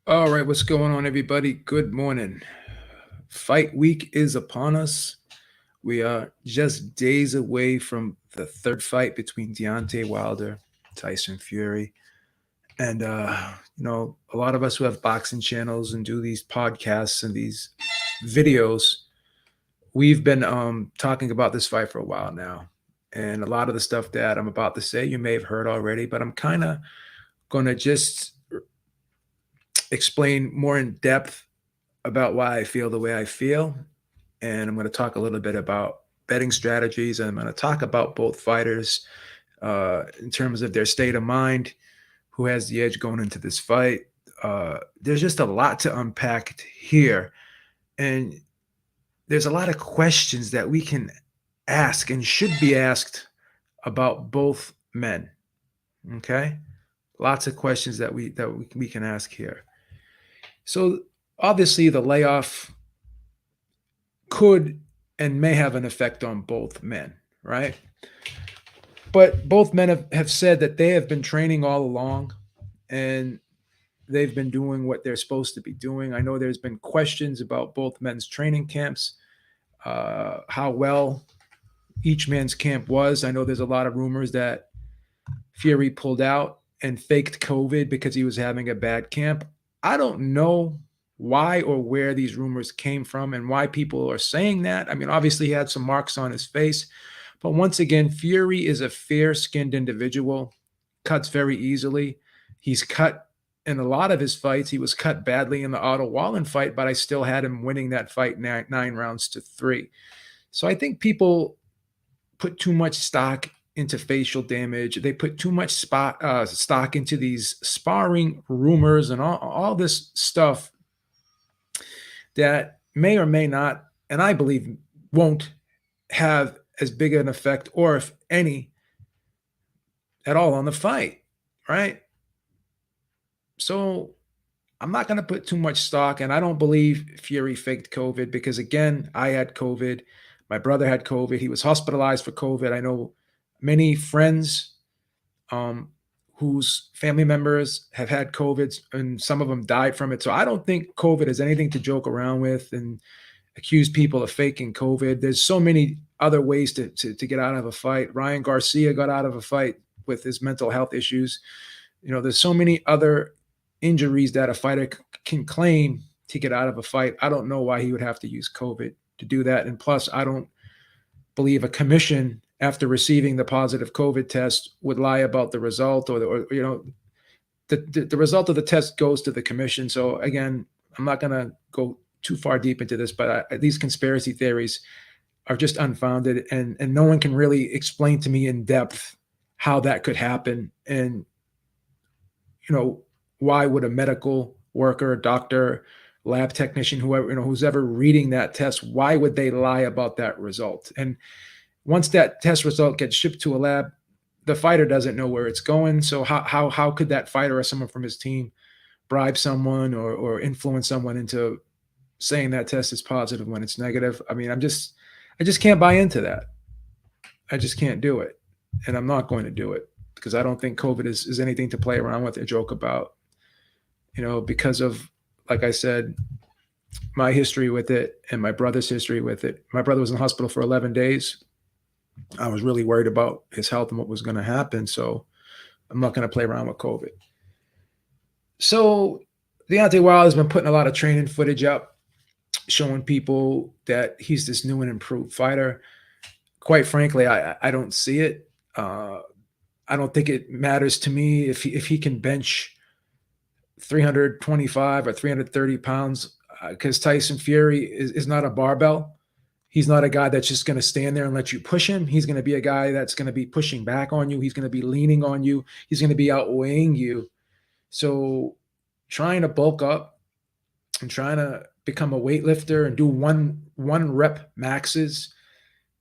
All right, what's going on, everybody? Good morning. Fight week is upon us. We are just days away from the third fight between Deontay Wilder, Tyson Fury, and a lot of us who have boxing channels and do these podcasts and these videos, we've been talking about this fight for a while now. And a lot of the stuff that I'm about to say, you may have heard already, but I'm kind of going to just explain more in depth about why I feel the way I feel. And I'm going to talk a little bit about betting strategies. And I'm going to talk about both fighters in terms of their state of mind, who has the edge going into this fight. There's just a lot to unpack here. And there's a lot of questions that we can ask and should be asked about both men. Okay. Lots of questions that we can ask here. So obviously the layoff could and may have an effect on both men, right? But both men have said that they have been training all along and they've been doing what they're supposed to be doing. I know there's been questions about both men's training camps, how well each man's camp was. I know there's a lot of rumors that Fury pulled out and faked COVID because he was having a bad camp. I don't know why or where these rumors came from and why people are saying that. I mean, obviously, he had some marks on his face. But once again, Fury is a fair skinned individual, cuts very easily. He's cut in a lot of his fights. He was cut badly in the Otto Wallen fight, but I still had him winning that fight 9 rounds to 3. So I think people put too much stock into facial damage. They put too much stock into these sparring rumors and all this stuff that may or may not, and I believe won't have as big an effect, or if any, at all on the fight, right? So I'm not going to put too much stock, and I don't believe Fury faked COVID because, again, I had COVID. My brother had COVID. He was hospitalized for COVID. I know many friends um, whose family members have had COVID, and some of them died from it. So I don't think COVID is anything to joke around with and accuse people of faking COVID. There's so many other ways to get out of a fight. Ryan Garcia got out of a fight with his mental health issues. There's so many other injuries that a fighter can claim to get out of a fight. I don't know why he would have to use COVID to do that. And plus, I don't believe a commission, after receiving the positive COVID test, would lie about the result, or the result of the test goes to the commission. So again, I'm not going to go too far deep into this, but these conspiracy theories are just unfounded, and no one can really explain to me in depth how that could happen. And why would a medical worker, doctor, lab technician, whoever, who's ever reading that test, why would they lie about that result? And once that test result gets shipped to a lab, the fighter doesn't know where it's going. So how could that fighter or someone from his team bribe someone or influence someone into saying that test is positive when it's negative? I mean, I just can't buy into that. I just can't do it, and I'm not going to do it because I don't think COVID is anything to play around with or joke about. Because of, like I said, my history with it and my brother's history with it. My brother was in the hospital for 11 days. I was really worried about his health and what was going to happen. So I'm not going to play around with COVID. So Deontay Wilder has been putting a lot of training footage up, showing people that he's this new and improved fighter. Quite frankly, I don't see it. I don't think it matters to me if he can bench 325 or 330 pounds, because Tyson Fury is not a barbell. He's not a guy that's just going to stand there and let you push him. He's going to be a guy that's going to be pushing back on you. He's going to be leaning on you. He's going to be outweighing you. So trying to bulk up and trying to become a weightlifter and do one rep maxes,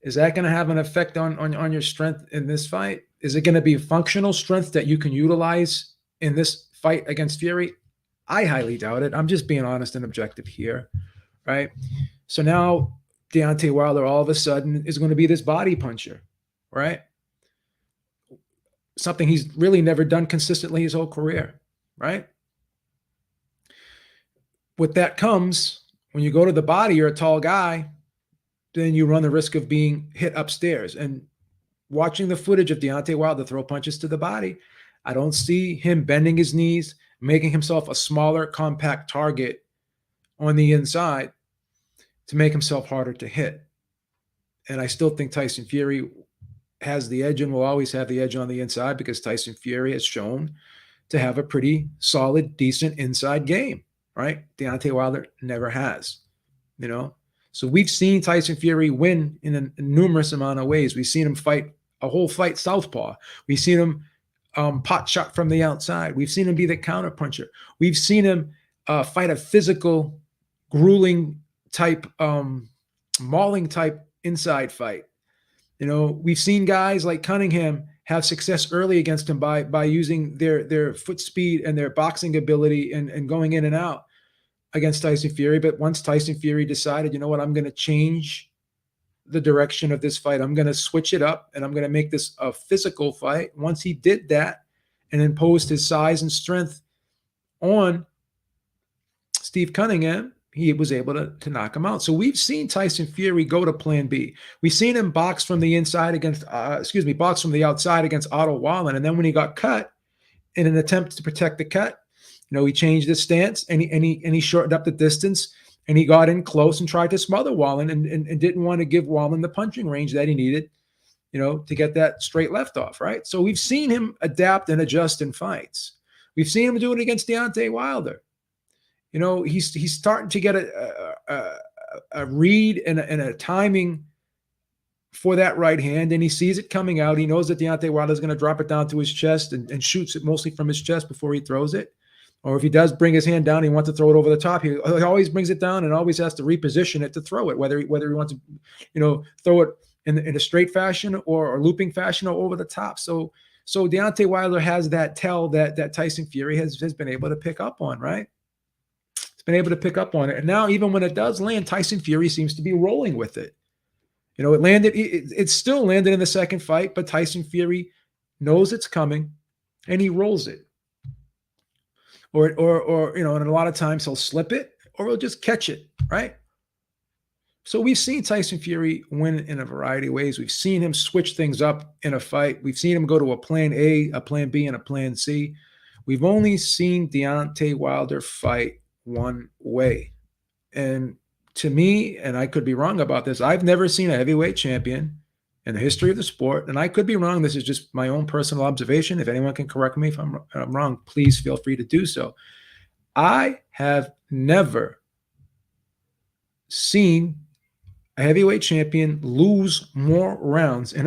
is that going to have an effect on your strength in this fight? Is it going to be functional strength that you can utilize in this fight against Fury? I highly doubt it. I'm just being honest and objective here, right? So now Deontay Wilder all of a sudden is going to be this body puncher, right? Something he's really never done consistently his whole career, right? with that comes, when you go to the body, you're a tall guy, then you run the risk of being hit upstairs. And watching the footage of Deontay Wilder throw punches to the body, I don't see him bending his knees, making himself a smaller, compact target on the inside to make himself harder to hit. And I still think Tyson Fury has the edge and will always have the edge on the inside, because Tyson Fury has shown to have a pretty solid, decent inside game, right? Deontay Wilder never has, you know? So we've seen Tyson Fury win in a numerous amount of ways. We've seen him fight a whole fight southpaw. We've seen him pot shot from the outside. We've seen him be the counter puncher. We've seen him fight a physical, grueling type, mauling type inside fight. You know, we've seen guys like Cunningham have success early against him by using their foot speed and their boxing ability and going in and out against Tyson Fury. But once Tyson Fury decided, you know what, I'm going to change the direction of this fight, I'm going to switch it up, and I'm going to make this a physical fight. Once he did that and imposed his size and strength on Steve Cunningham, he was able to knock him out. So we've seen Tyson Fury go to plan B. We've seen him box from the inside against, box from the outside against Otto Wallen. And then when he got cut, in an attempt to protect the cut, you know, he changed his stance and he shortened up the distance, and he got in close and tried to smother Wallen and didn't want to give Wallen the punching range that he needed, you know, to get that straight left off, right? So we've seen him adapt and adjust in fights. We've seen him do it against Deontay Wilder. You know, he's starting to get a read and a timing for that right hand, and he sees it coming out. He knows that Deontay Wilder is going to drop it down to his chest and shoots it mostly from his chest before he throws it. Or if he does bring his hand down, he wants to throw it over the top. He always brings it down and always has to reposition it to throw it, whether he wants to, you know, throw it in a straight fashion or looping fashion or over the top. So Deontay Wilder has that tell that Tyson Fury has been able to pick up on, right? It's been able to pick up on it. And now even when it does land, Tyson Fury seems to be rolling with it. You know, it still landed in the second fight, but Tyson Fury knows it's coming and he rolls it. Or you know, and a lot of times he'll slip it or he'll just catch it, right? So we've seen Tyson Fury win in a variety of ways. We've seen him switch things up in a fight. We've seen him go to a plan A, a plan B, and a plan C. We've only seen Deontay Wilder fight one way. And to me, and I could be wrong about this, I've never seen a heavyweight champion in the history of the sport, and I could be wrong. This is just my own personal observation. If anyone can correct me if I'm wrong, please feel free to do so. I have never seen a heavyweight champion lose more rounds in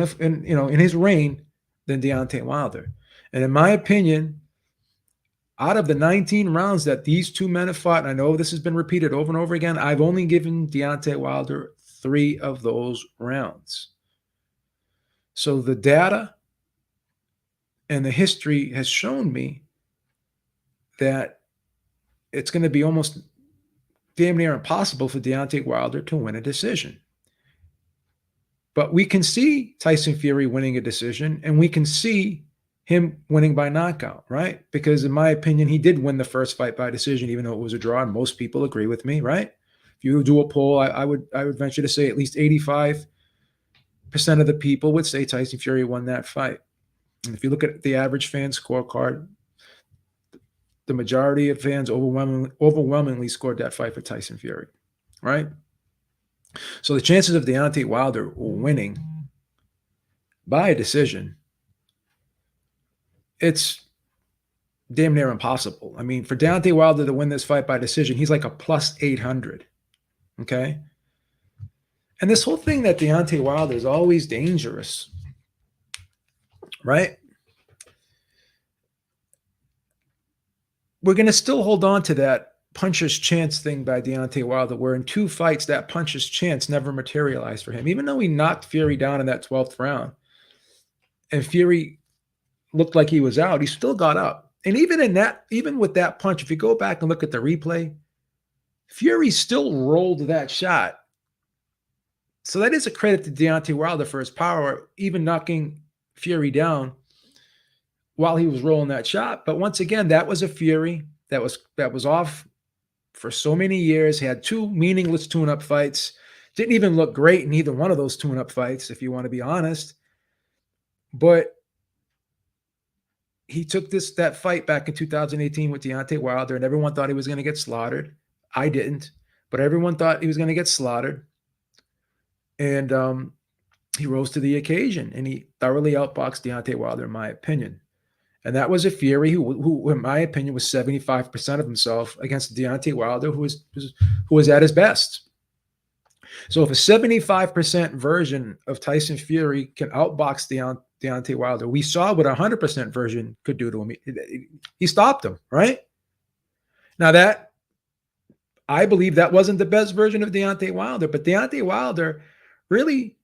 his reign than Deontay Wilder. And in my opinion, out of the 19 rounds that these two men have fought, and I know this has been repeated over and over again, I've only given Deontay Wilder 3 of those rounds. So the data and the history has shown me that it's going to be almost damn near impossible for Deontay Wilder to win a decision. But we can see Tyson Fury winning a decision, and we can see him winning by knockout, right? Because in my opinion, he did win the first fight by decision, even though it was a draw, and most people agree with me, right? If you do a poll, I would venture to say at least 85% of the people would say Tyson Fury won that fight. And if you look at the average fan scorecard, the majority of fans overwhelmingly scored that fight for Tyson Fury, right? So the chances of Deontay Wilder winning by a decision, it's damn near impossible. I mean, for Deontay Wilder to win this fight by decision, he's like a plus 800, okay? And this whole thing that Deontay Wilder is always dangerous, right? We're going to still hold on to that puncher's chance thing by Deontay Wilder, where in 2 fights, that puncher's chance never materialized for him. Even though he knocked Fury down in that 12th round, and Fury looked like he was out, he still got up. And even with that punch, if you go back and look at the replay, Fury still rolled that shot. So that is a credit to Deontay Wilder for his power, even knocking Fury down while he was rolling that shot. But once again, that was a Fury that was off for so many years, had two meaningless tune-up fights, didn't even look great in either one of those tune-up fights, if you want to be honest. But he took that fight back in 2018 with Deontay Wilder, and everyone thought he was going to get slaughtered. I didn't, but everyone thought he was going to get slaughtered. And he rose to the occasion, and he thoroughly outboxed Deontay Wilder, in my opinion. And that was a Fury who, in my opinion, was 75% of himself against Deontay Wilder, who was at his best. So if a 75% version of Tyson Fury can outbox Deontay Wilder, we saw what a 100% version could do to him. He stopped him, right? Now that, I believe that wasn't the best version of Deontay Wilder, but Deontay Wilder really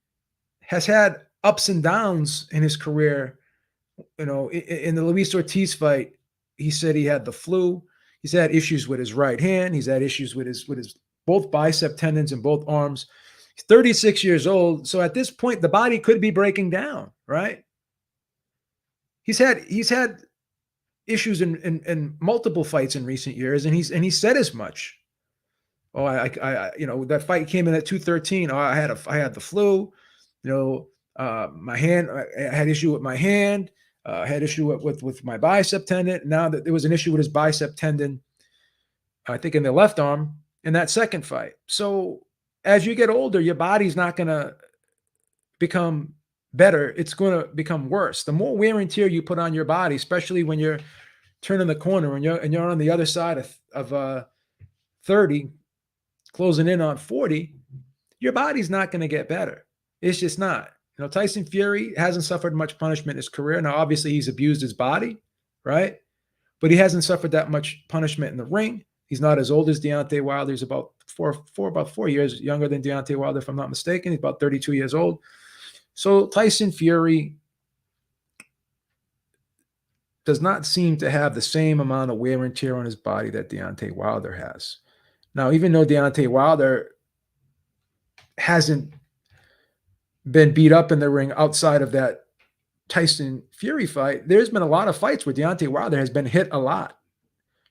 has had ups and downs in his career. You know, in the Luis Ortiz fight, he said he had the flu. He's had issues with his right hand. He's had issues with his both bicep tendons in both arms. He's 36 years old. So at this point, the body could be breaking down, right? He's had issues in multiple fights in recent years, and he said as much. Oh, I you know, that fight came in at 213. Oh, I had the flu. You know, my hand, I had issue with my hand. I had issue with my bicep tendon. Now that there was an issue with his bicep tendon, I think in the left arm in that second fight. So as you get older, your body's not going to become better. It's going to become worse. The more wear and tear you put on your body, especially when you're turning the corner and you're on the other side of 30, closing in on 40, your body's not going to get better. It's just not. You know, Tyson Fury hasn't suffered much punishment in his career. Now, obviously, he's abused his body, right? But he hasn't suffered that much punishment in the ring. He's not as old as Deontay Wilder. He's about about 4 years younger than Deontay Wilder, if I'm not mistaken. He's about 32 years old. So Tyson Fury does not seem to have the same amount of wear and tear on his body that Deontay Wilder has. Now, even though Deontay Wilder hasn't been beat up in the ring outside of that Tyson Fury fight, there's been a lot of fights where Deontay Wilder has been hit a lot.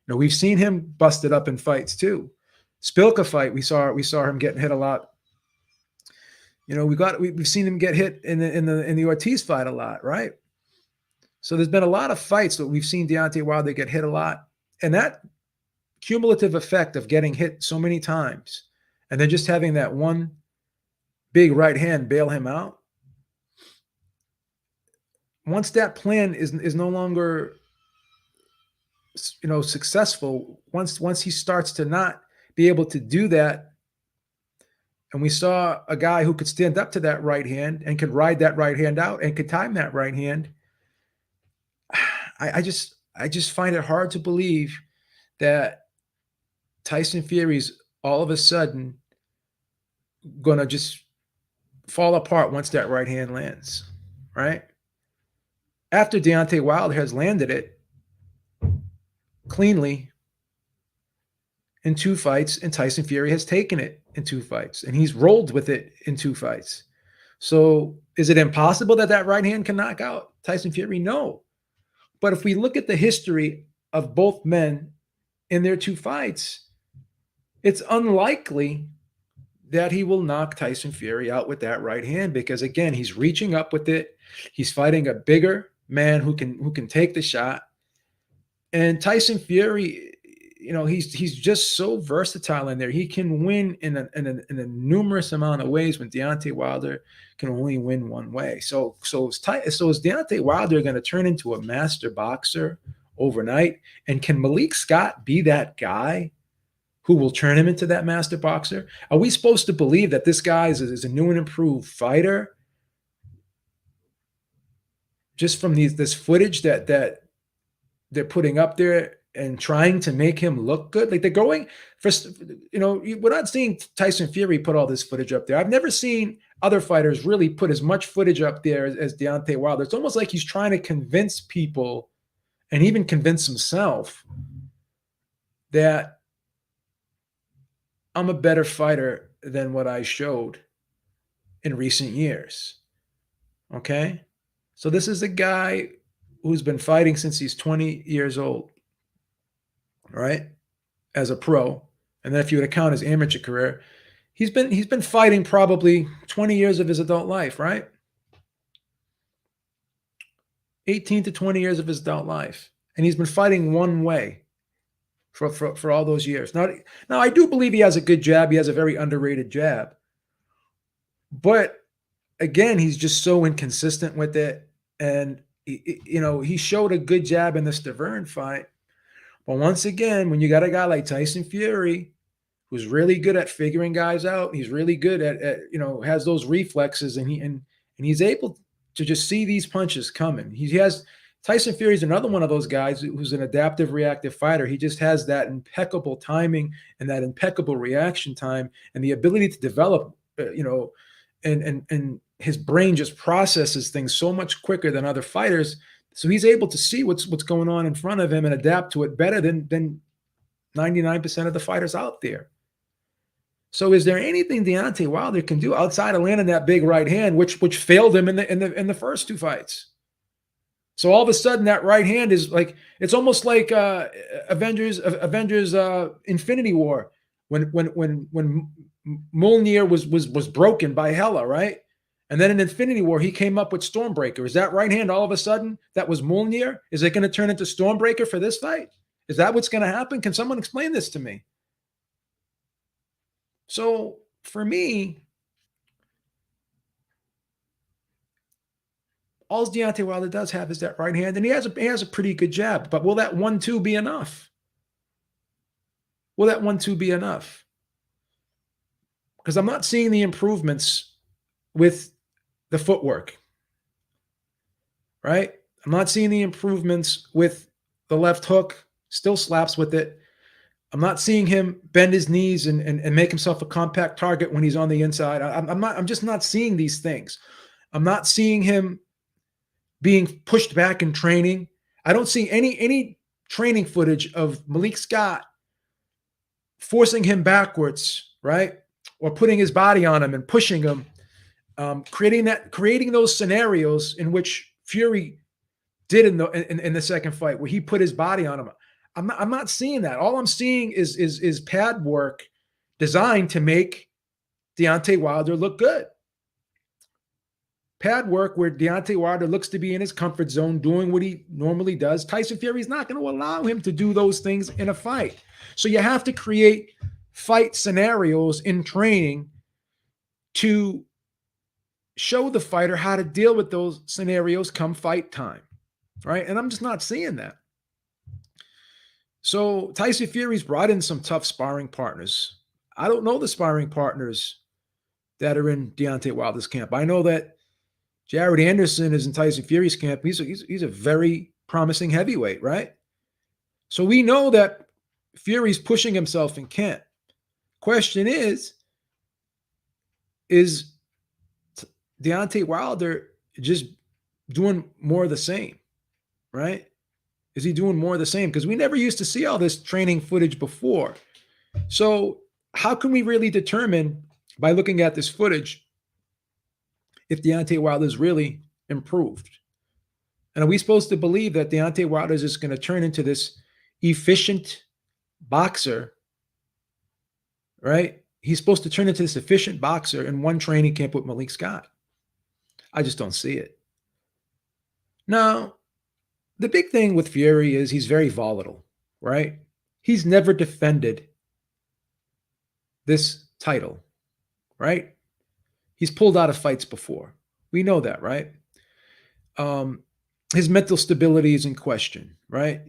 You know, we've seen him busted up in fights too. Spilka fight, we saw him getting hit a lot. You know, we've seen him get hit in the Ortiz fight a lot, right? So there's been a lot of fights that we've seen Deontay Wilder get hit a lot, and that cumulative effect of getting hit so many times and then just having that one big right hand bail him out. Once that plan is no longer, you know, successful, once he starts to not be able to do that, and we saw a guy who could stand up to that right hand and could ride that right hand out and could time that right hand, I just find it hard to believe that Tyson Fury's all of a sudden gonna just fall apart once that right hand lands, right? After Deontay Wilder has landed it cleanly in 2 fights, and Tyson Fury has taken it in 2 fights, and he's rolled with it in 2 fights. So is it impossible that right hand can knock out Tyson Fury? No. But if we look at the history of both men in their 2 fights, it's unlikely that he will knock Tyson Fury out with that right hand, because again, he's reaching up with it. He's fighting a bigger man who can take the shot. And Tyson Fury, you know, he's just so versatile in there. He can win in a numerous amount of ways when Deontay Wilder can only win one way. So is Deontay Wilder going to turn into a master boxer overnight? And can Malik Scott be that guy who will turn him into that master boxer? Are we supposed to believe that this guy is a new and improved fighter just from this footage that they're putting up there and trying to make him look good? Like, they're going for, you know, we're not seeing Tyson Fury put all this footage up there. I've never seen other fighters really put as much footage up there as Deontay Wilder. It's almost like he's trying to convince people, and even convince himself, that I'm a better fighter than what I showed in recent years. Okay? So this is a guy who's been fighting since he's 20 years old, right? As a pro. And then if you would count his amateur career, he's been fighting probably 20 years of his adult life, right? 18 to 20 years of his adult life. And he's been fighting one way for all those years. Now, I do believe he has a good jab. He has a very underrated jab. But again, he's just so inconsistent with it. And, he showed a good jab in the Stavern fight. But once again, when you got a guy like Tyson Fury, who's really good at figuring guys out, he's really good at has those reflexes, and he's able to just see these punches coming. Tyson Fury is another one of those guys who's an adaptive reactive fighter. He just has that impeccable timing and that impeccable reaction time and the ability to develop, and his brain just processes things so much quicker than other fighters. So he's able to see what's going on in front of him and adapt to it better than 99% of the fighters out there. So is there anything Deontay Wilder can do outside of landing that big right hand, which failed him in the first two fights? So all of a sudden that right hand is like, it's almost like Avengers Infinity War when Mjolnir was broken by Hela, right? And then in Infinity War, he came up with Stormbreaker. Is that right hand all of a sudden that was Mjolnir? Is it going to turn into Stormbreaker for this fight? Is that what's going to happen? Can someone explain this to me? So for me, all Deontay Wilder does have is that right hand, and he has a pretty good jab. But will that 1-2 be enough? Will that 1-2 be enough? Because I'm not seeing the improvements with the footwork, right? I'm not seeing the improvements with the left hook. Still slaps with it. I'm not seeing him bend his knees and make himself a compact target when he's on the inside. I'm just not seeing these things. I'm not seeing him being pushed back in training. I don't see any training footage of Malik Scott forcing him backwards, right? Or putting his body on him and pushing him, creating those scenarios in which Fury did in the second fight, where he put his body on him. I'm not seeing that. All I'm seeing is pad work designed to make Deontay Wilder look good. Pad work where Deontay Wilder looks to be in his comfort zone, doing what he normally does. Tyson Fury is not going to allow him to do those things in a fight. So you have to create fight scenarios in training to show the fighter how to deal with those scenarios come fight time, right? And I'm just not seeing that. So Tyson Fury's brought in some tough sparring partners. I don't know the sparring partners that are in Deontay Wilder's camp. I know that Jared Anderson is in Tyson Fury's camp. He's a very promising heavyweight, right? So we know that Fury's pushing himself in camp. Question is Deontay Wilder just doing more of the same, right? Is he doing more of the same? Because we never used to see all this training footage before. So how can we really determine by looking at this footage if Deontay Wilder is really improved? And are we supposed to believe that Deontay Wilder is just going to turn into this efficient boxer, right? He's supposed to turn into this efficient boxer in one training camp with Malik Scott. I just don't see it. Now, the big thing with Fury is he's very volatile, right? He's never defended this title, right? He's pulled out of fights before. We know that, right? His mental stability is in question, right?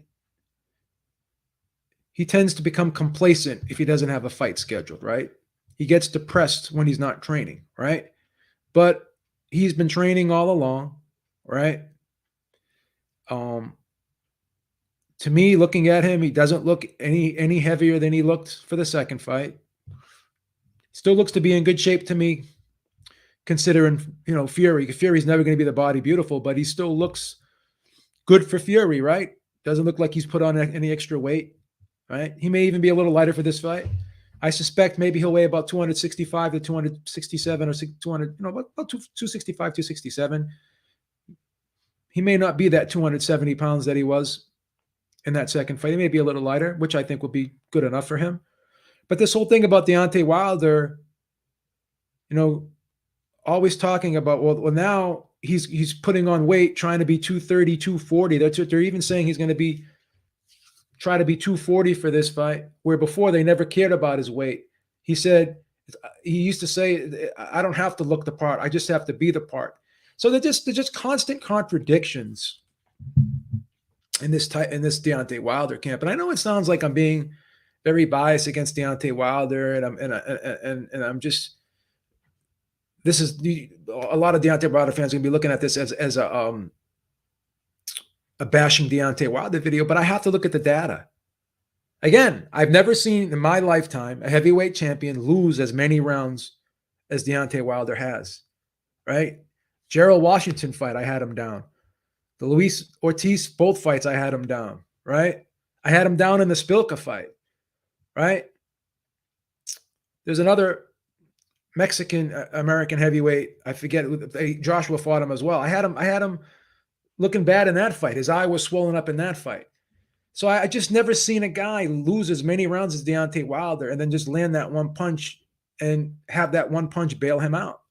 He tends to become complacent if he doesn't have a fight scheduled, right? He gets depressed when he's not training, right? But he's been training all along, right? To me, looking at him, he doesn't look any heavier than he looked for the second fight. Still looks to be in good shape to me, considering, Fury. Fury's never going to be the body beautiful, but he still looks good for Fury, right? Doesn't look like he's put on any extra weight, right? He may even be a little lighter for this fight. I suspect maybe he'll weigh about 265 to 267 or 200, about 265, 267. He may not be that 270 pounds that he was in that second fight. He may be a little lighter, which I think will be good enough for him. But this whole thing about Deontay Wilder, you know, always talking about, well now he's putting on weight, trying to be 230, 240. That's what they're even saying, he's going to be try to be 240 for this fight, where before they never cared about his weight. He said, he used to say, I don't have to look the part, I just have to be the part. So they're just constant contradictions in this Deontay Wilder camp. And I know it sounds like I'm being very biased against Deontay Wilder, and I'm just, this is a lot of Deontay Wilder fans are going to be looking at this as a bashing Deontay Wilder video, but I have to look at the data. Again, I've never seen in my lifetime a heavyweight champion lose as many rounds as Deontay Wilder has, right? Gerald Washington fight, I had him down. The Luis Ortiz, both fights, I had him down, right? I had him down in the Spilka fight, right? There's another Mexican American heavyweight, I forget, Joshua fought him as well. I had him looking bad in that fight. His eye was swollen up in that fight. So I just never seen a guy lose as many rounds as Deontay Wilder and then just land that one punch and have that one punch bail him out.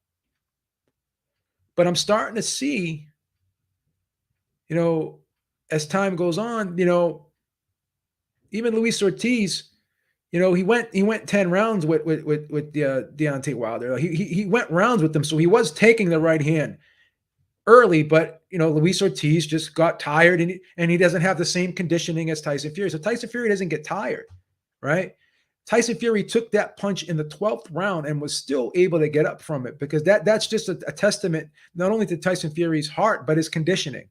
But I'm starting to see, as time goes on, even Luis Ortiz, he went 10 rounds with Deontay Wilder. He went rounds with them, so he was taking the right hand early, but Luis Ortiz just got tired, and he doesn't have the same conditioning as Tyson Fury. So Tyson Fury doesn't get tired, right? Tyson Fury took that punch in the 12th round and was still able to get up from it, because that's just a testament not only to Tyson Fury's heart, but his conditioning.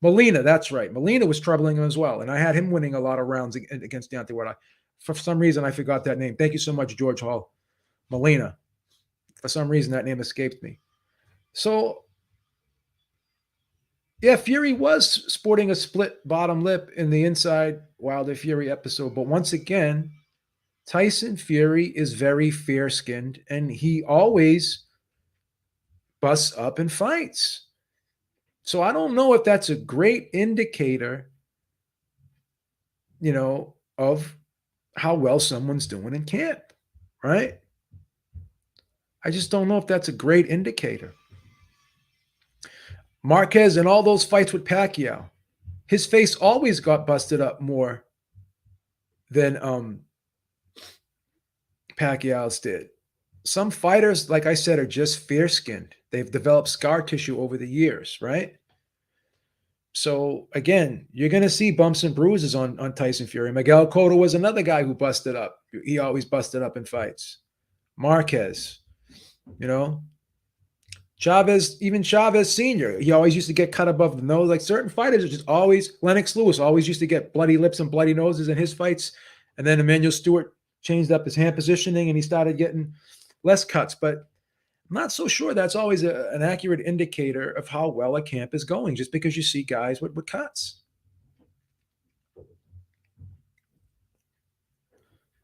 Molina, that's right. Molina was troubling him as well, and I had him winning a lot of rounds against Deontay Wilder. For some reason, I forgot that name. Thank you so much, George Hall. Molina. For some reason, that name escaped me. So, yeah, Fury was sporting a split bottom lip in the Inside Wilder Fury episode. But once again, Tyson Fury is very fair-skinned, and he always busts up in fights. So I don't know if that's a great indicator, of how well someone's doing in camp, right? I just don't know if that's a great indicator. Marquez in all those fights with Pacquiao, his face always got busted up more than Pacquiao's did. Some fighters, like I said, are just fair-skinned. They've developed scar tissue over the years, right? So, again, you're going to see bumps and bruises on Tyson Fury. Miguel Cotto was another guy who busted up. He always busted up in fights. Marquez, Chavez, even Chavez Sr., he always used to get cut above the nose. Like certain fighters are just always, Lennox Lewis always used to get bloody lips and bloody noses in his fights. And then Emmanuel Stewart changed up his hand positioning and he started getting less cuts. But I'm not so sure that's always an accurate indicator of how well a camp is going, just because you see guys with cuts.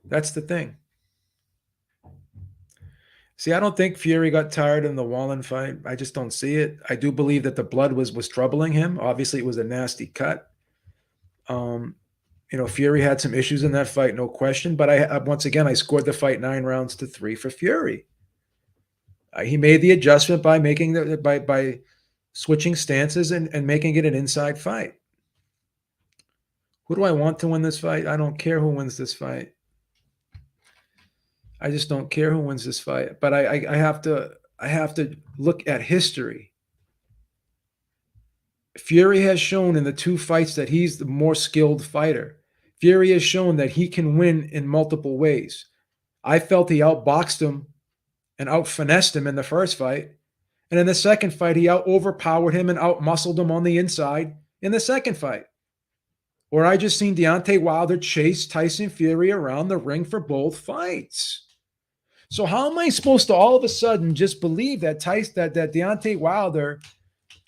That's the thing. See, I don't think Fury got tired in the Wallen fight. I just don't see it. I do believe that the blood was troubling him. Obviously, it was a nasty cut. Fury had some issues in that fight, no question. But once again, I scored the fight 9-3 for Fury. He made the adjustment by by switching stances and making it an inside fight. Who do I want to win this fight? I don't care who wins this fight. I just don't care who wins this fight. But I have to look at history. Fury has shown in the two fights that he's the more skilled fighter. Fury has shown that he can win in multiple ways. I felt he outboxed him and out-finessed him in the first fight. And in the second fight, he overpowered him and out-muscled him on the inside in the second fight. Or I just seen Deontay Wilder chase Tyson Fury around the ring for both fights. So how am I supposed to all of a sudden just believe that that Deontay Wilder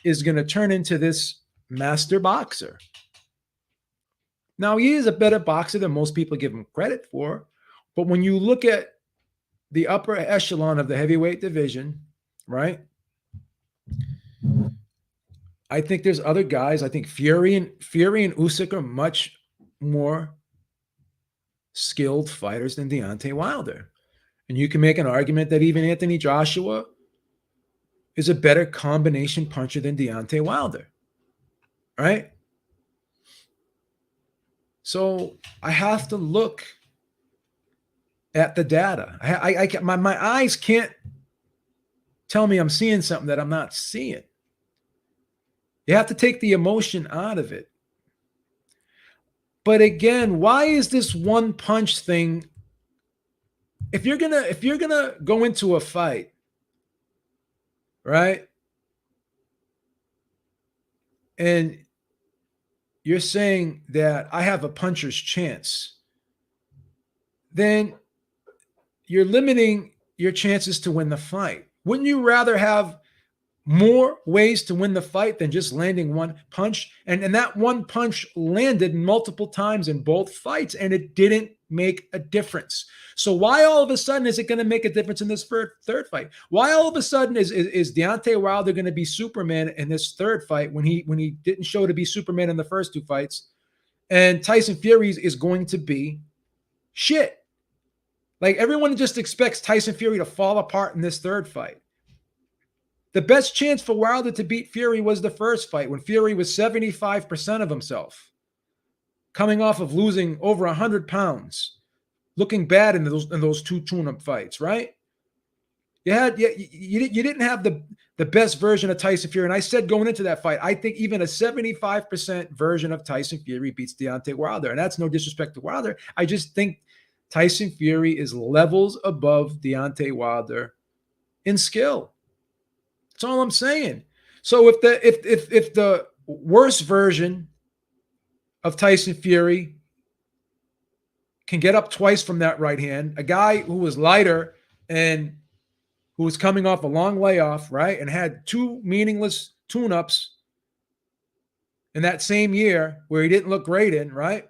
is going to turn into this master boxer? Now, he is a better boxer than most people give him credit for. But when you look at the upper echelon of the heavyweight division, right? I think there's other guys. I think Fury and Usyk are much more skilled fighters than Deontay Wilder. And you can make an argument that even Anthony Joshua is a better combination puncher than Deontay Wilder, right? So I have to look at the data. My eyes can't tell me I'm seeing something that I'm not seeing. You have to take the emotion out of it. But again, why is this one punch thing? If you're gonna go into a fight, right? And you're saying that I have a puncher's chance, then you're limiting your chances to win the fight. Wouldn't you rather have more ways to win the fight than just landing one punch? And that one punch landed multiple times in both fights, and it didn't make a difference. So why all of a sudden is it going to make a difference in this third fight? Why all of a sudden is Deontay Wilder going to be Superman in this third fight when he didn't show to be Superman in the first two fights? And Tyson Fury is going to be shit. Like, everyone just expects Tyson Fury to fall apart in this third fight. The best chance for Wilder to beat Fury was the first fight when Fury was 75% of himself, coming off of losing over 100 pounds, looking bad in those two tune-up fights, right? You didn't have the best version of Tyson Fury. And I said going into that fight, I think even a 75% version of Tyson Fury beats Deontay Wilder. And that's no disrespect to Wilder. I just think Tyson Fury is levels above Deontay Wilder in skill. That's all I'm saying. So if the worst version of Tyson Fury can get up twice from that right hand, a guy who was lighter and who was coming off a long layoff, right, and had two meaningless tune-ups in that same year where he didn't look great in, right?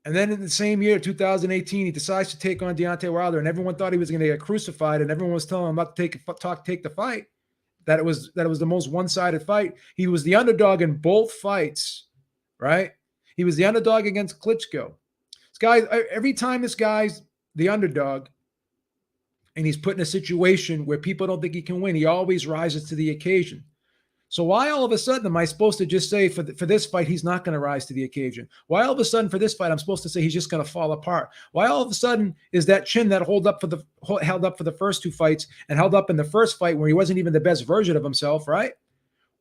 And then in the same year, 2018, he decides to take on Deontay Wilder, and everyone thought he was going to get crucified, and everyone was telling him not to take the fight, that it was the most one-sided fight. He was the underdog in both fights, right? He was the underdog against Klitschko. This guy, every time this guy's the underdog and he's put in a situation where people don't think he can win, he always rises to the occasion. So why all of a sudden am I supposed to just say for this fight, he's not going to rise to the occasion? Why all of a sudden for this fight, I'm supposed to say he's just going to fall apart? Why all of a sudden is that chin that held up for the first two fights and held up in the first fight where he wasn't even the best version of himself, right?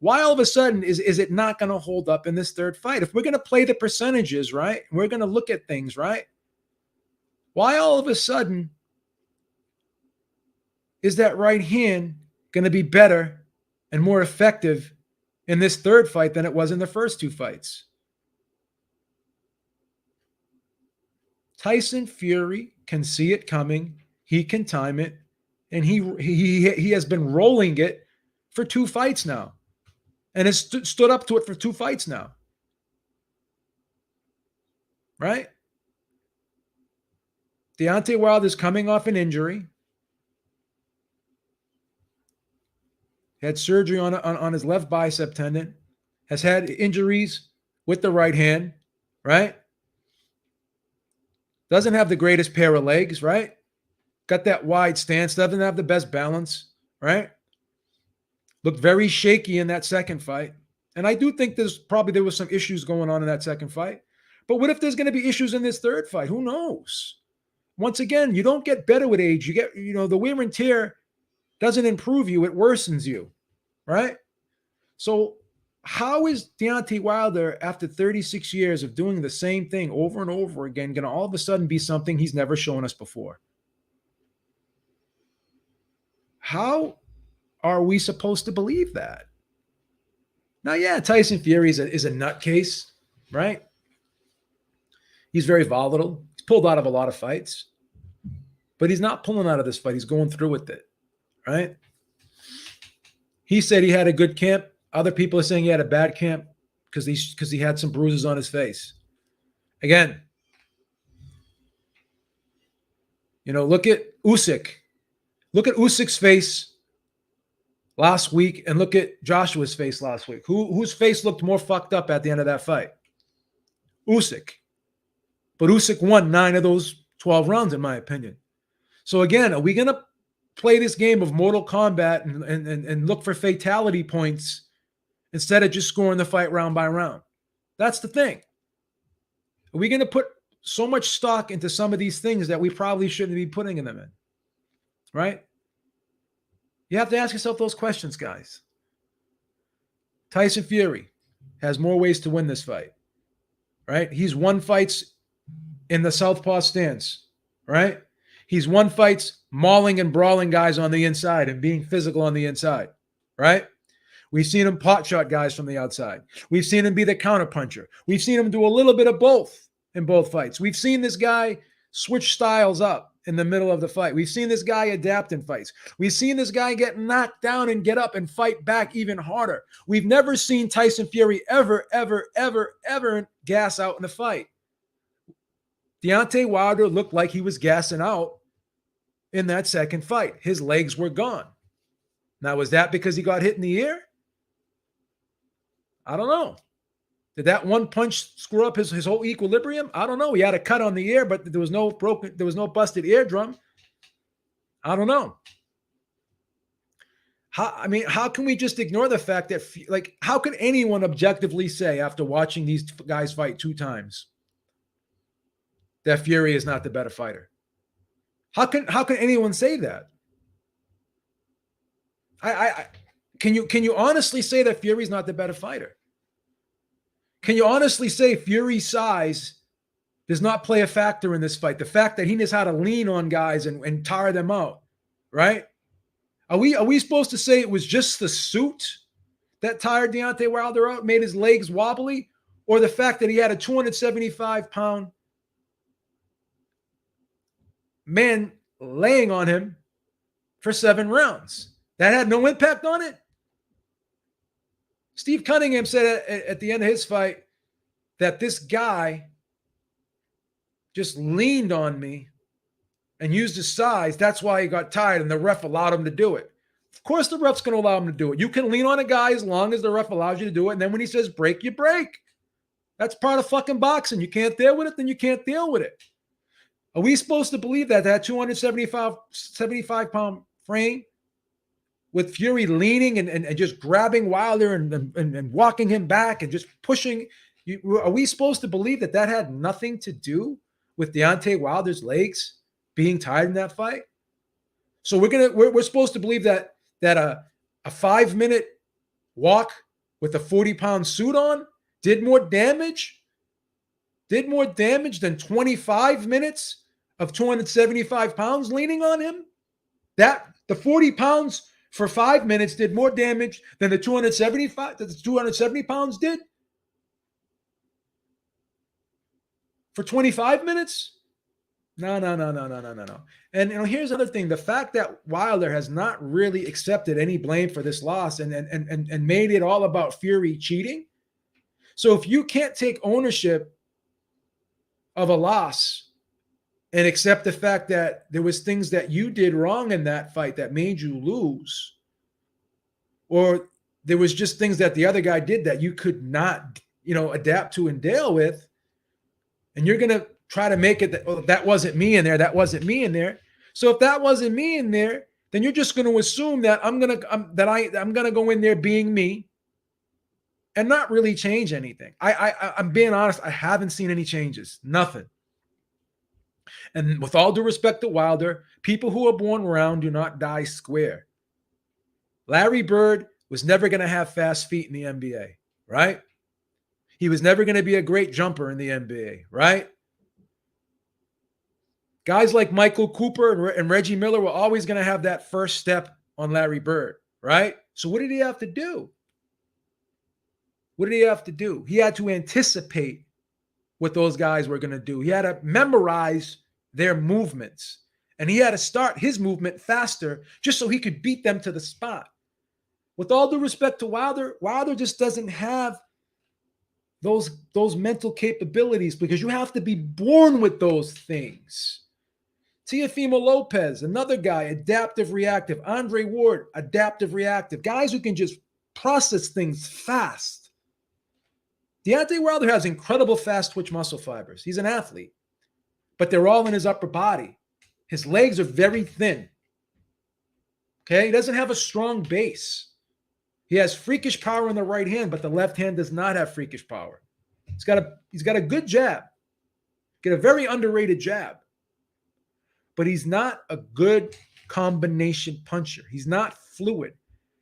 Why all of a sudden is it not going to hold up in this third fight? If we're going to play the percentages, right, we're going to look at things, right? Why all of a sudden is that right hand going to be better and more effective in this third fight than it was in the first two fights? Tyson Fury can see it coming. He can time it. And he has been rolling it for two fights now. And has stood up to it for two fights now. Right? Deontay Wilder is coming off an injury. He had surgery on his left bicep tendon. Has had injuries with the right hand. Right? Doesn't have the greatest pair of legs. Right? Got that wide stance. Doesn't have the best balance. Right? Looked very shaky in that second fight. And I do think there was some issues going on in that second fight. But what if there's going to be issues in this third fight? Who knows? Once again, you don't get better with age. You get, the wear and tear doesn't improve you. It worsens you, right? So how is Deontay Wilder, after 36 years of doing the same thing over and over again, going to all of a sudden be something he's never shown us before? How are we supposed to believe that? Now, yeah, Tyson Fury is a nutcase, right? He's very volatile. He's pulled out of a lot of fights. But he's not pulling out of this fight. He's going through with it, right? He said he had a good camp. Other people are saying he had a bad camp because he had some bruises on his face. Again, look at Usyk. Look at Usyk's face last week and look at Joshua's face last week. Whose face looked more fucked up at the end of that fight? Usyk. But Usyk won 9 of those 12 rounds, in my opinion. So again, are we going to play this game of Mortal Kombat and look for fatality points instead of just scoring the fight round by round? That's the thing. Are we going to put so much stock into some of these things that we probably shouldn't be putting them in? Right? You have to ask yourself those questions, guys. Tyson Fury has more ways to win this fight. Right? He's won fights in the southpaw stance. Right? He's won fights mauling and brawling guys on the inside and being physical on the inside. Right? We've seen him pot shot guys from the outside. We've seen him be the counterpuncher. We've seen him do a little bit of both in both fights. We've seen this guy switch styles up in the middle of the fight. We've seen this guy adapt in fights. We've seen this guy get knocked down and get up and fight back even harder. We've never seen Tyson Fury ever gas out in a fight. Deontay Wilder looked like he was gassing out in that second fight. His legs were gone. Now, was that because he got hit in the ear? I don't know. Did that one punch screw up his whole equilibrium? I don't know. He had a cut on the ear, but there was no busted eardrum. I don't know. How can we just ignore the fact that, like, how can anyone objectively say after watching these guys fight 2 times that Fury is not the better fighter? How can anyone say that? Can you honestly say that Fury's not the better fighter? Can you honestly say Fury's size does not play a factor in this fight? The fact that he knows how to lean on guys and tire them out, right? Are we supposed to say it was just the suit that tired Deontay Wilder out, made his legs wobbly, or the fact that he had a 275-pound man laying on him for 7 rounds? That had no impact on it? Steve Cunningham said at the end of his fight that this guy just leaned on me and used his size. That's why he got tired, and the ref allowed him to do it. Of course the ref's going to allow him to do it. You can lean on a guy as long as the ref allows you to do it, and then when he says break, you break. That's part of fucking boxing. You can't deal with it, then you can't deal with it. Are we supposed to believe that 275-pound frame with Fury leaning and just grabbing Wilder and walking him back and just pushing? Are we supposed to believe that had nothing to do with Deontay Wilder's legs being tired in that fight? So we're supposed to believe that a 5-minute walk with a 40-pound suit on did more damage than 25 minutes of 275 pounds leaning on him? That the 40 pounds for 5 minutes did more damage than the 270 pounds did for 25 minutes? No. And here's another thing. The fact that Wilder has not really accepted any blame for this loss and made it all about Fury cheating. So if you can't take ownership of a loss and accept the fact that there was things that you did wrong in that fight that made you lose, or there was just things that the other guy did that you could not, adapt to and deal with, and you're going to try to make it that wasn't me in there, that wasn't me in there. So if that wasn't me in there, then you're just going to assume that I'm going to go in there being me and not really change anything. I'm being honest, I haven't seen any changes, nothing. And with all due respect to Wilder, people who are born round do not die square. Larry Bird was never going to have fast feet in the NBA, right? He was never going to be a great jumper in the NBA, right? Guys like Michael Cooper and Reggie Miller were always going to have that first step on Larry Bird, right? So what did he have to do? He had to anticipate what those guys were going to do. He had to memorize their movements, and he had to start his movement faster just so he could beat them to the spot. With all due respect to Wilder just doesn't have those mental capabilities, because you have to be born with those things. Teofimo Lopez, another guy, adaptive reactive. Andre Ward, adaptive reactive. Guys who can just process things fast. Deontay Wilder has incredible fast twitch muscle fibers. He's an athlete. but they're all in his upper body. His legs are very thin. Okay, he doesn't have a strong base. He has freakish power in the right hand, but the left hand does not have freakish power. He's got a good jab, got a very underrated jab, but he's not a good combination puncher. He's not fluid.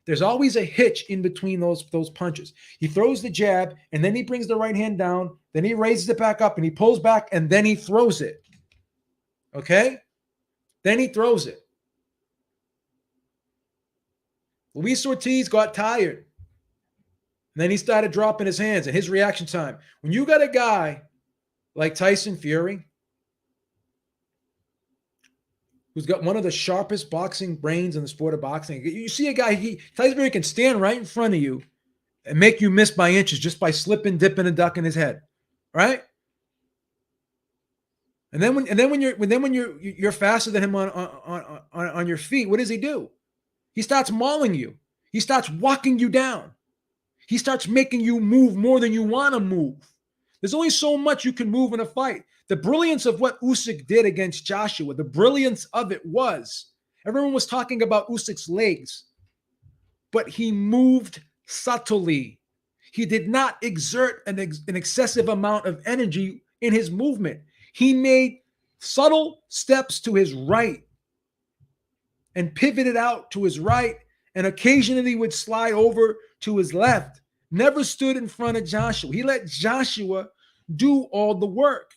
There's always a hitch in between those punches. He throws the jab, and then he brings the right hand down, then he raises it back up, and he pulls back, and then he throws it. Okay? Then he throws it. Luis Ortiz got tired. And then he started dropping his hands, and his reaction time. When you got a guy like Tyson Fury, who's got one of the sharpest boxing brains in the sport of boxing, you see a guy, Tyson Fury can stand right in front of you and make you miss by inches just by slipping, dipping, and ducking his head, right? And then when you're faster than him on your feet, what does he do? He starts mauling you. He starts walking you down. He starts making you move more than you want to move. There's only so much you can move in a fight. The brilliance of what Usyk did against Joshua, the brilliance of it was, everyone was talking about Usyk's legs, but he moved subtly. He did not exert an excessive amount of energy in his movement. He made subtle steps to his right and pivoted out to his right, and occasionally would slide over to his left. Never stood in front of Joshua. He let Joshua do all the work.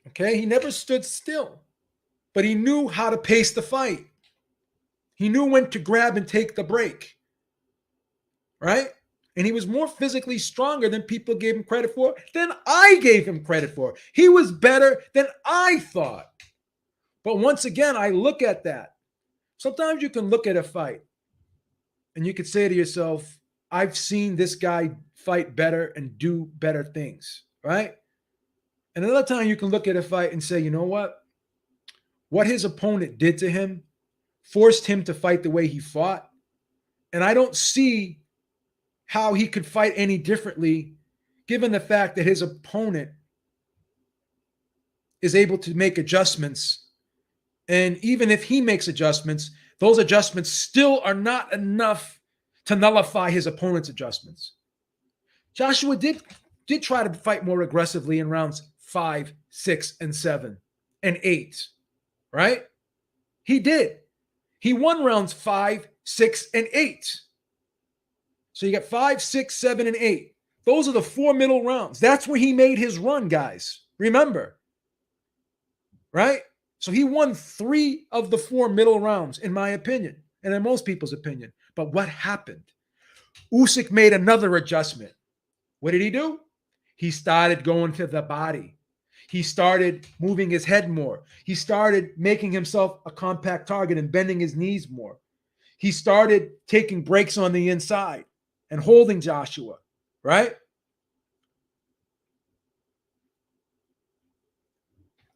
Okay, he never stood still, but he knew how to pace the fight. He knew when to grab and take the break, right? And he was more physically stronger than people gave him credit for, than I gave him credit for. He was better than I thought. But once again, I look at that. Sometimes you can look at a fight and you could say to yourself, I've seen this guy fight better and do better things, right? And another time you can look at a fight and say, you know what? What his opponent did to him forced him to fight the way he fought. And I don't see how he could fight any differently given the fact that his opponent is able to make adjustments. And even if he makes adjustments, those adjustments still are not enough to nullify his opponent's adjustments. Joshua did try to fight more aggressively in rounds 5, 6, and 7, and 8, right? He did. He won rounds 5, 6, and 8. So you got 5, 6, 7, and 8. Those are the 4 middle rounds. That's where he made his run, guys. Remember, right? So he won 3 of the 4 middle rounds, in my opinion, and in most people's opinion. But what happened? Usyk made another adjustment. What did he do? He started going to the body. He started moving his head more. He started making himself a compact target and bending his knees more. He started taking breaks on the inside and holding Joshua, right?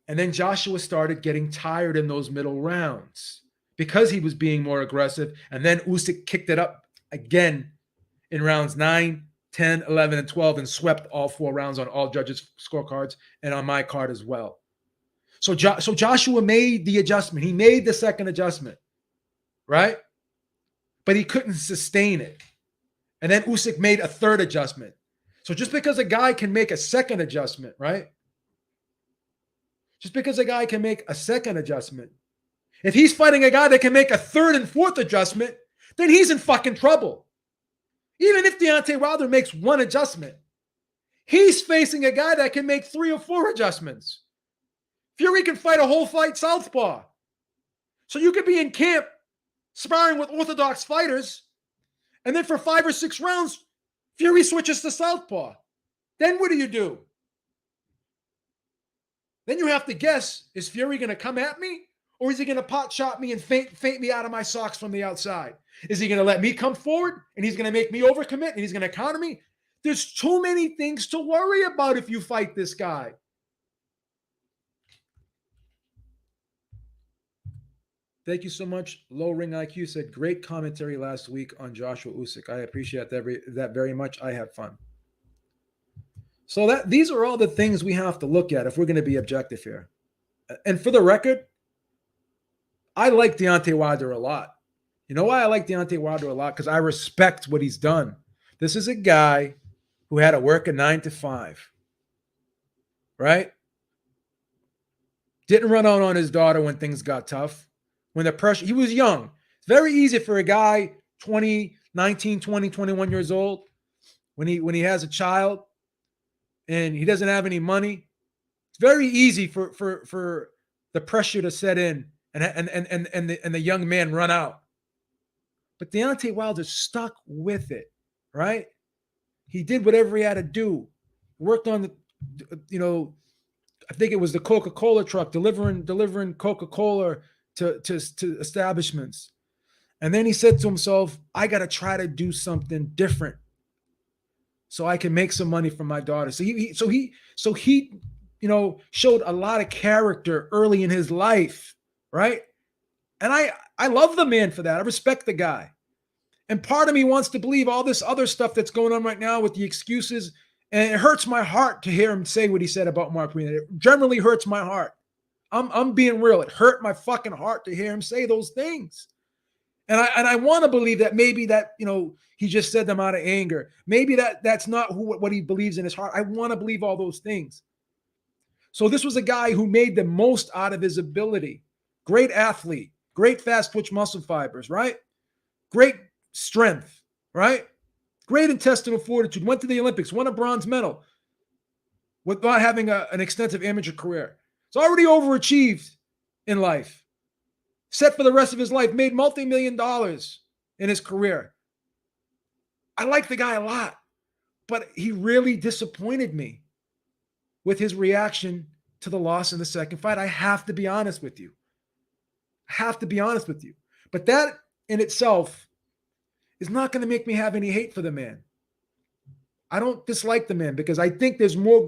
And then Joshua started getting tired in those middle rounds because he was being more aggressive. And then Usyk kicked it up again in rounds 9, 10, 11, and 12 and swept all 4 rounds on all judges' scorecards and on my card as well. So Joshua made the adjustment. He made the second adjustment, right? But he couldn't sustain it. And then Usyk made a third adjustment. So just because a guy can make a second adjustment, right? Just because a guy can make a second adjustment, if he's fighting a guy that can make a third and fourth adjustment, then he's in fucking trouble. Even if Deontay Wilder makes 1 adjustment, he's facing a guy that can make 3 or 4 adjustments. Fury can fight a whole fight southpaw. So you could be in camp sparring with orthodox fighters, and then for 5 or 6 rounds, Fury switches to southpaw. Then what do? Then you have to guess, is Fury going to come at me? Or is he going to pot shot me and feint me out of my socks from the outside? Is he going to let me come forward and he's going to make me overcommit and he's going to counter me? There's too many things to worry about if you fight this guy. Thank you so much. Low Ring IQ said, great commentary last week on Joshua Usyk. I appreciate that very much. I had fun. So that these are all the things we have to look at if we're going to be objective here. And for the record, I like Deontay Wilder a lot. You know why I like Deontay Wilder a lot? Because I respect what he's done. This is a guy who had to work a 9 to 5, right? Didn't run out on his daughter when things got tough. When the pressure, he was young. It's very easy for a guy 20, 19, 20, 21 years old when he has a child and he doesn't have any money. It's very easy for the pressure to set in and the young man run out. But Deontay Wilder stuck with it, right? He did whatever he had to do. Worked on I think it was the Coca-Cola truck delivering Coca-Cola to establishments. And then he said to himself, I got to try to do something different so I can make some money for my daughter. So he showed a lot of character early in his life, right? And I love the man for that. I respect the guy. And part of me wants to believe all this other stuff that's going on right now with the excuses. And it hurts my heart to hear him say what he said about Mark Green. It generally hurts my heart. I'm being real. It hurt my fucking heart to hear him say those things. And I want to believe that maybe that, he just said them out of anger. Maybe that's not what he believes in his heart. I want to believe all those things. So this was a guy who made the most out of his ability. Great athlete, great fast twitch muscle fibers, right? Great strength, right? Great intestinal fortitude. Went to the Olympics, won a bronze medal without having an extensive amateur career. It's already overachieved in life. Set for the rest of his life, made multi-million dollars in his career. I like the guy a lot, but he really disappointed me with his reaction to the loss in the second fight. I have to be honest with you. But that in itself is not going to make me have any hate for the man. I don't dislike the man because I think there's more.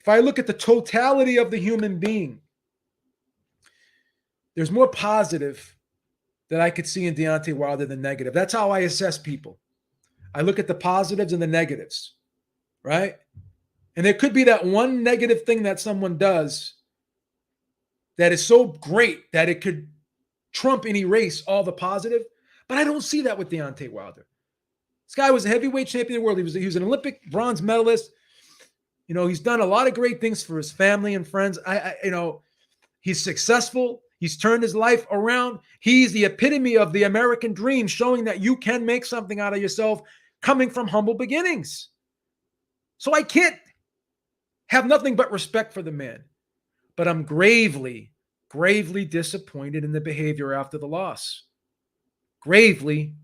If I look at the totality of the human being, there's more positive that I could see in Deontay Wilder than negative. That's how I assess people. I look at the positives and the negatives, right? And there could be that one negative thing that someone does that is so great that it could trump and erase all the positive. But I don't see that with Deontay Wilder. This guy was a heavyweight champion of the world. He was an Olympic bronze medalist. He's done a lot of great things for his family and friends. He's successful. He's turned his life around. He's the epitome of the American dream, showing that you can make something out of yourself coming from humble beginnings. So I can't have nothing but respect for the man. But I'm gravely, gravely disappointed in the behavior after the loss. Gravely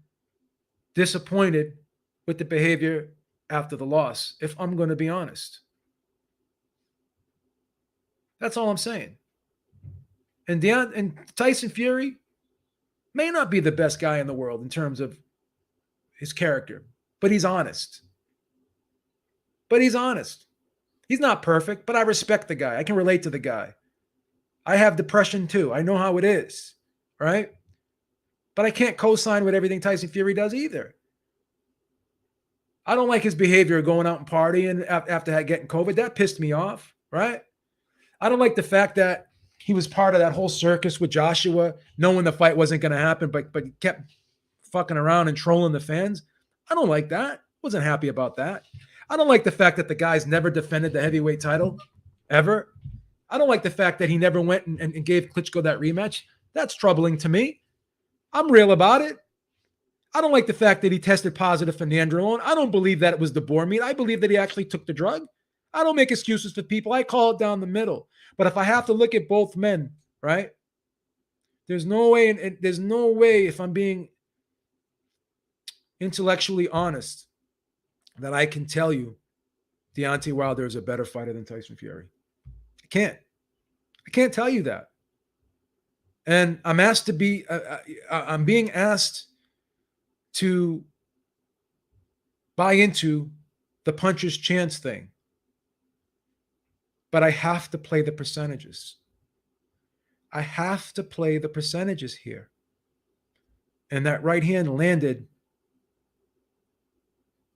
disappointed with the behavior after the loss, if I'm going to be honest. That's all I'm saying. And Tyson Fury may not be the best guy in the world in terms of his character, but he's honest. He's not perfect, but I respect the guy. I can relate to the guy. I have depression too. I know how it is, right? But I can't co-sign with everything Tyson Fury does either. I don't like his behavior going out and partying after getting COVID. That pissed me off, right? I don't like the fact that he was part of that whole circus with Joshua, knowing the fight wasn't going to happen, but kept fucking around and trolling the fans. I don't like that. Wasn't happy about that. I don't like the fact that the guy's never defended the heavyweight title, ever. I don't like the fact that he never went and gave Klitschko that rematch. That's troubling to me. I'm real about it. I don't like the fact that he tested positive for nandrolone. I don't believe that it was the boar meat. I believe that he actually took the drug. I don't make excuses for people. I call it down the middle. But if I have to look at both men, right? There's no way, if I'm being intellectually honest, that I can tell you Deontay Wilder is a better fighter than Tyson Fury. I can't tell you that. And I'm I'm being asked to buy into the puncher's chance thing. But I have to play the percentages. I have to play the percentages here. And that right hand landed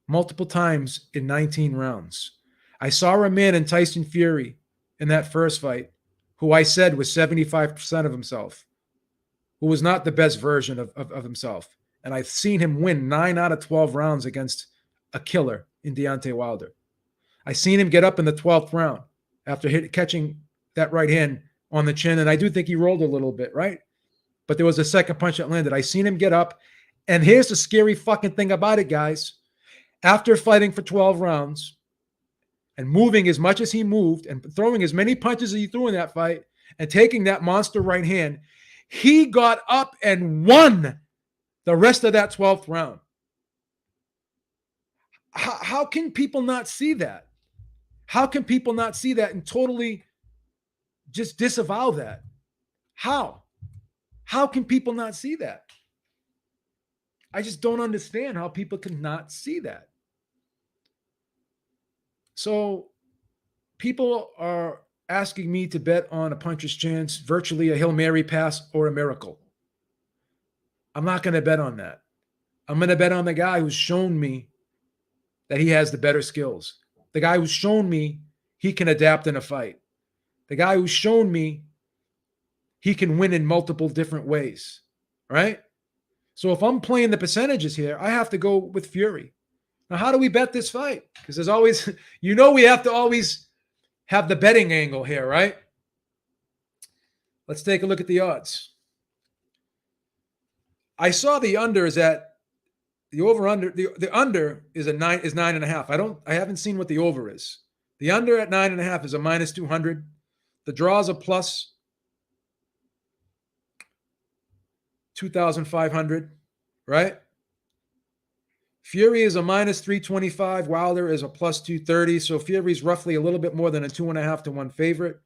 multiple times in 19 rounds. I saw a man in Tyson Fury in that first fight who I said was 75% of himself, who was not the best version of himself. And I've seen him win 9 out of 12 rounds against a killer in Deontay Wilder. I seen him get up in the 12th round after catching that right hand on the chin. And I do think he rolled a little bit, right? But there was a second punch that landed. I seen him get up. And here's the scary fucking thing about it, guys. After fighting for 12 rounds and moving as much as he moved and throwing as many punches as he threw in that fight and taking that monster right hand, he got up and won the rest of that 12th round. How can people not see that? How can people not see that and totally just disavow that? How? How can people not see that? I just don't understand how people can not see that. So people are asking me to bet on a puncher's chance, virtually a Hail Mary pass or a miracle. I'm not going to bet on that. I'm going to bet on the guy who's shown me that he has the better skills. The guy who's shown me he can adapt in a fight. The guy who's shown me he can win in multiple different ways, right? So if I'm playing the percentages here, I have to go with Fury. Now, how do we bet this fight? Because there's always, we have to always have the betting angle here, right? Let's take a look at the odds. I saw the under is at the over under. The under is 9.5. I haven't seen what the over is. The under at 9.5 is a minus 200. The draw is a plus 2,500, right? Fury is a minus 325. Wilder is a plus 230. So Fury's roughly a little bit more than a 2.5 to 1 favorite.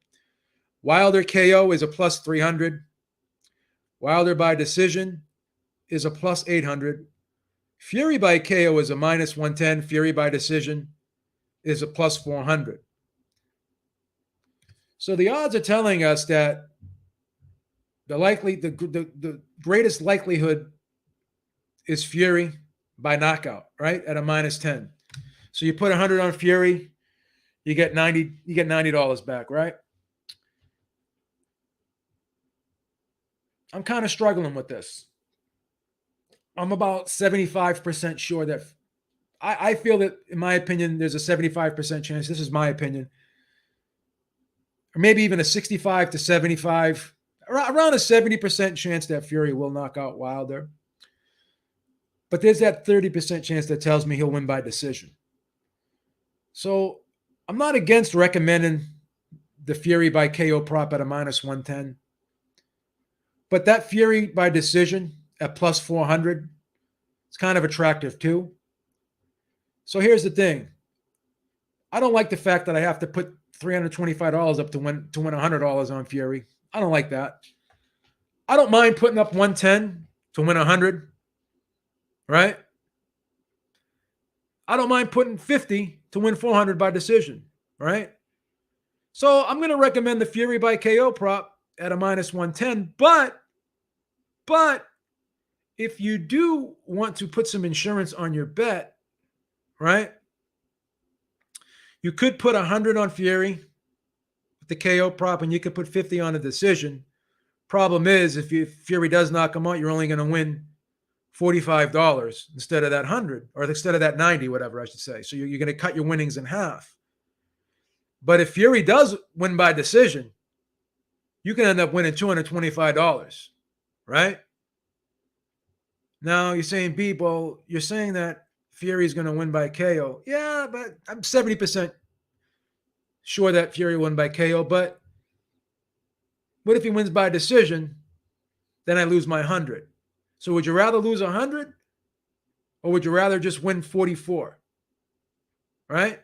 Wilder KO is a plus 300. Wilder by decision is a plus 800. Fury by KO is a minus 110. Fury by decision is a plus 400. So the odds are telling us that the greatest likelihood is Fury by knockout, right? At a minus 10. So you put 100 on Fury, you get $90 back, right? I'm kind of struggling with this. I'm about 75% sure that I feel that, in my opinion, there's a 75% chance. This is my opinion. Or maybe even a 65 to 75, around a 70% chance that Fury will knock out Wilder. But there's that 30% chance that tells me he'll win by decision. So I'm not against recommending the Fury by KO prop at a minus 110. But that Fury by decision at plus 400, it's kind of attractive too. So here's the thing. I don't like the fact that I have to put $325 up to win $100 on Fury. I don't like that. I don't mind putting up 110 to win 100, right? I don't mind putting 50 to win 400 by decision, right? So I'm going to recommend the Fury by KO prop at a minus 110, but if you do want to put some insurance on your bet, right? You could put 100 on Fury with the KO prop, and you could put 50 on a decision. Problem is, if Fury does knock him out, you're only going to win $45 instead of that 100, or instead of that 90, whatever I should say. So you're going to cut your winnings in half. But if Fury does win by decision, you can end up winning $225, right? Now you're saying, Beep, well, you're saying that Fury is going to win by KO. Yeah, but I'm 70% sure that Fury won by KO. But what if he wins by decision? Then I lose my 100. So would you rather lose 100, or would you rather just win 44? Right?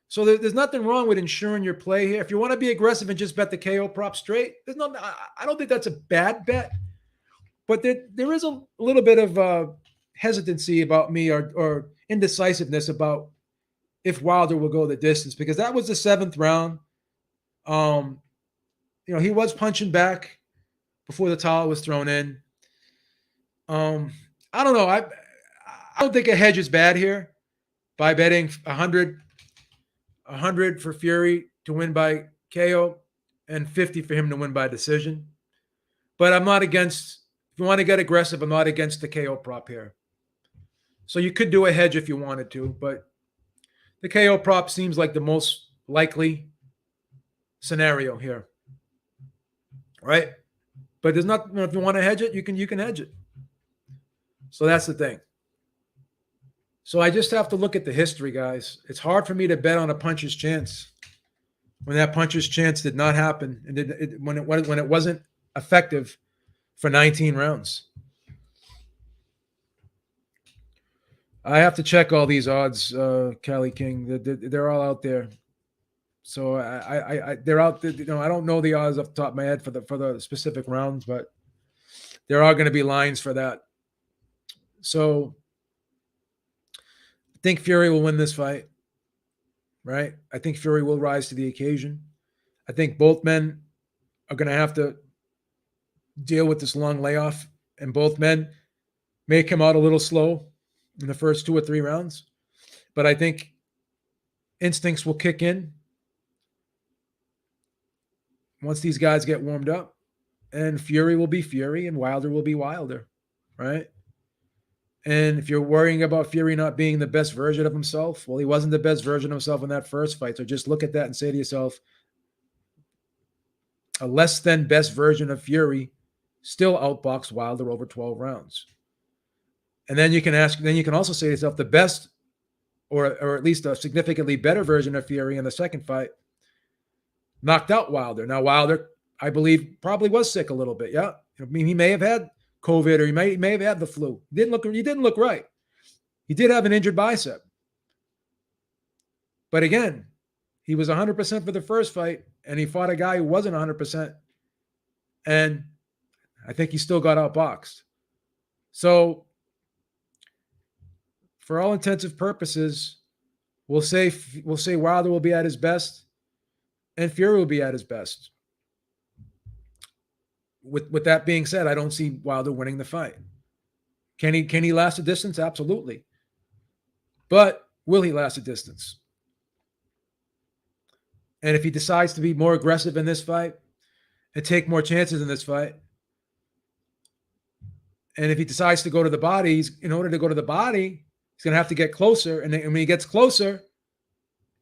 So there's nothing wrong with insuring your play here. If you want to be aggressive and just bet the KO prop straight, I don't think that's a bad bet. But there is a little bit of hesitancy about me, or indecisiveness about if Wilder will go the distance, because that was the 7th round. He was punching back. before the towel was thrown in. I don't know. I don't think a hedge is bad here by betting 100 for Fury to win by KO and 50 for him to win by decision. But I'm not against, if you want to get aggressive, I'm not against the KO prop here. So you could do a hedge if you wanted to, but the KO prop seems like the most likely scenario here, right? But there's not, if you want to hedge it, you can hedge it. So that's the thing. So I just have to look at the history, guys. It's hard for me to bet on a puncher's chance when that puncher's chance did not happen and when it wasn't effective for 19 rounds. I have to check all these odds, Cali King. They're all out there. So they're out there. I don't know the odds off the top of my head for the specific rounds, but there are going to be lines for that. So I think Fury will win this fight, right? I think Fury will rise to the occasion. I think both men are going to have to deal with this long layoff, and both men may come out a little slow in the first 2 or 3 rounds. But I think instincts will kick in once these guys get warmed up, and Fury will be Fury and Wilder will be Wilder, right? And if you're worrying about Fury not being the best version of himself, well, he wasn't the best version of himself in that first fight. So just look at that and say to yourself, a less than best version of Fury still outboxed Wilder over 12 rounds. And then you can also say to yourself, the best or at least a significantly better version of Fury in the second fight knocked out Wilder. Now, Wilder, I believe, probably was sick a little bit. Yeah. I mean, he may have had COVID or he may have had the flu. He didn't look right. He did have an injured bicep. But again, he was 100% for the first fight, and he fought a guy who wasn't 100%. And I think he still got outboxed. So for all intensive purposes, we'll say Wilder will be at his best and Fury will be at his best. With that being said, I don't see Wilder winning the fight. Can he last a distance? Absolutely. But will he last a distance? And if he decides to be more aggressive in this fight and take more chances in this fight, and if he decides to go to the body, in order to go to the body, he's going to have to get closer. And when he gets closer,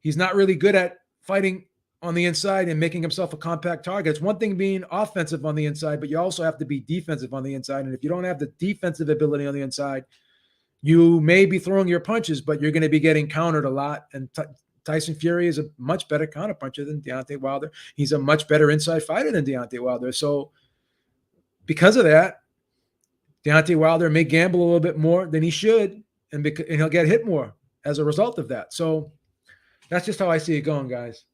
he's not really good at fighting on the inside and making himself a compact target. It's one thing being offensive on the inside, but you also have to be defensive on the inside. And if you don't have the defensive ability on the inside, you may be throwing your punches, but you're going to be getting countered a lot. And Tyson Fury is a much better counterpuncher than Deontay Wilder. He's a much better inside fighter than Deontay Wilder. So because of that, Deontay Wilder may gamble a little bit more than he should, and he'll get hit more as a result of that. So that's just how I see it going, guys.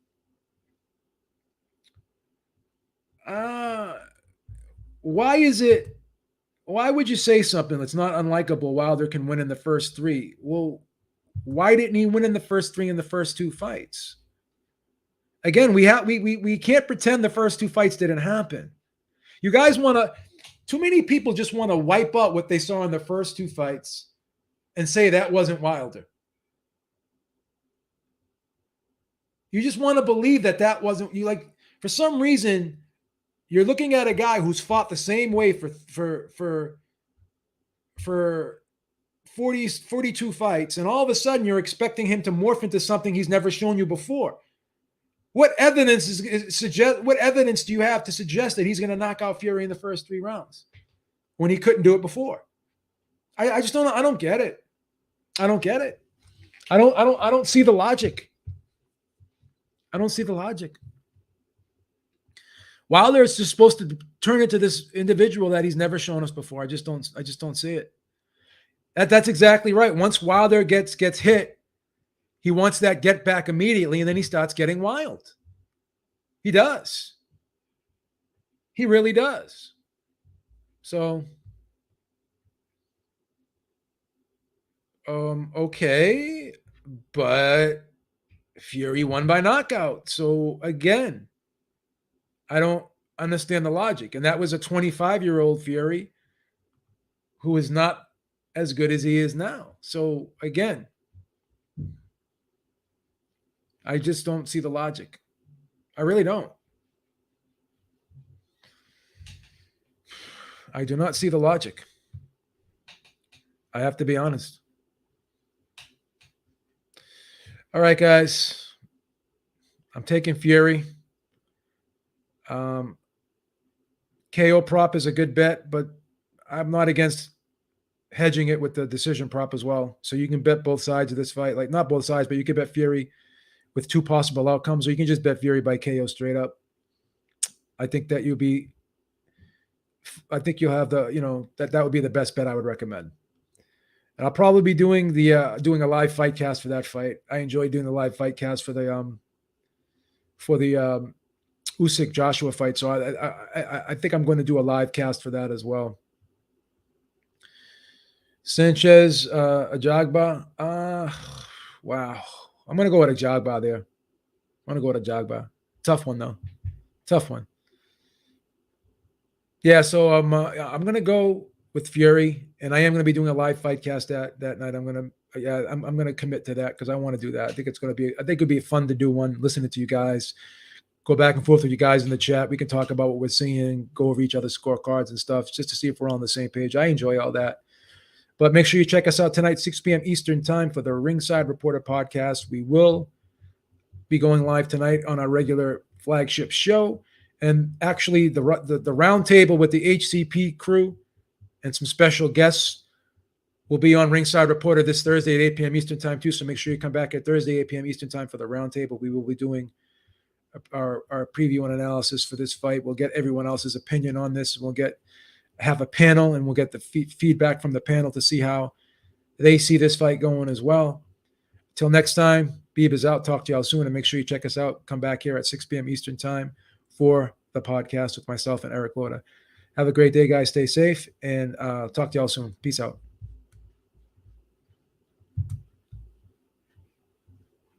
Why would you say something that's not unlikable Wilder can win in the first 3? Well, why didn't he win in the first 3 in the first 2 fights? Again, we can't pretend the first 2 fights didn't happen. You guys too many people just want to wipe out what they saw in the first 2 fights and say that wasn't Wilder. You just want to believe that wasn't you. Like, for some reason, you're looking at a guy who's fought the same way for 42 fights, and all of a sudden you're expecting him to morph into something he's never shown you before. What evidence do you have to suggest that he's going to knock out Fury in the first 3 rounds when he couldn't do it before? I just don't know. I don't get it. I don't get it. I don't see the logic. I don't see the logic. Wilder is just supposed to turn into this individual that he's never shown us before. I just don't see it. That's exactly right. Once Wilder gets hit, he wants that get back immediately, and then he starts getting wild. He does. He really does. So, okay, but Fury won by knockout. So again, I don't understand the logic. And that was a 25-year-old Fury who is not as good as he is now. So again, I just don't see the logic. I really don't. I do not see the logic. I have to be honest. All right, guys. I'm taking Fury. KO prop is a good bet, but I'm not against hedging it with the decision prop as well. So you can bet both sides of this fight. Like, not both sides, but you can bet Fury with two possible outcomes, or you can just bet Fury by KO straight up. I think that you'll have that would be the best bet I would recommend. And I'll probably be doing doing a live fight cast for that fight. I enjoy doing the live fight cast for the Usyk Joshua fight. So I think I'm going to do a live cast for that as well. Sanchez, Ajagba. Wow. I'm going to go with Ajagba there. I'm going to go with Ajagba. Tough one, though. Tough one. Yeah, so I'm going to go with Fury, and I am going to be doing a live fight cast that night. I'm going to commit to that because I want to do that. I think it'd be fun to do one, listening to you guys, go back and forth with you guys in the chat. We can talk about what we're seeing, go over each other's scorecards and stuff, just to see if we're all on the same page. I enjoy all that. But make sure you check us out tonight, 6 p.m. Eastern time for the Ringside Reporter podcast. We will be going live tonight on our regular flagship show. And actually, the round table with the HCP crew and some special guests will be on Ringside Reporter this Thursday at 8 p.m. Eastern time too. So make sure you come back at Thursday, 8 p.m. Eastern time for the round table. We will be doing our preview and analysis for this fight. We'll get everyone else's opinion on this. We'll have a panel, and we'll get the feedback from the panel to see how they see this fight going as well. Till next time, Beeb is out. Talk to y'all soon, and make sure you check us out. Come back here at 6 p.m. Eastern time for the podcast with myself and Eric Loda. Have a great day, guys. Stay safe, and talk to y'all soon. Peace out.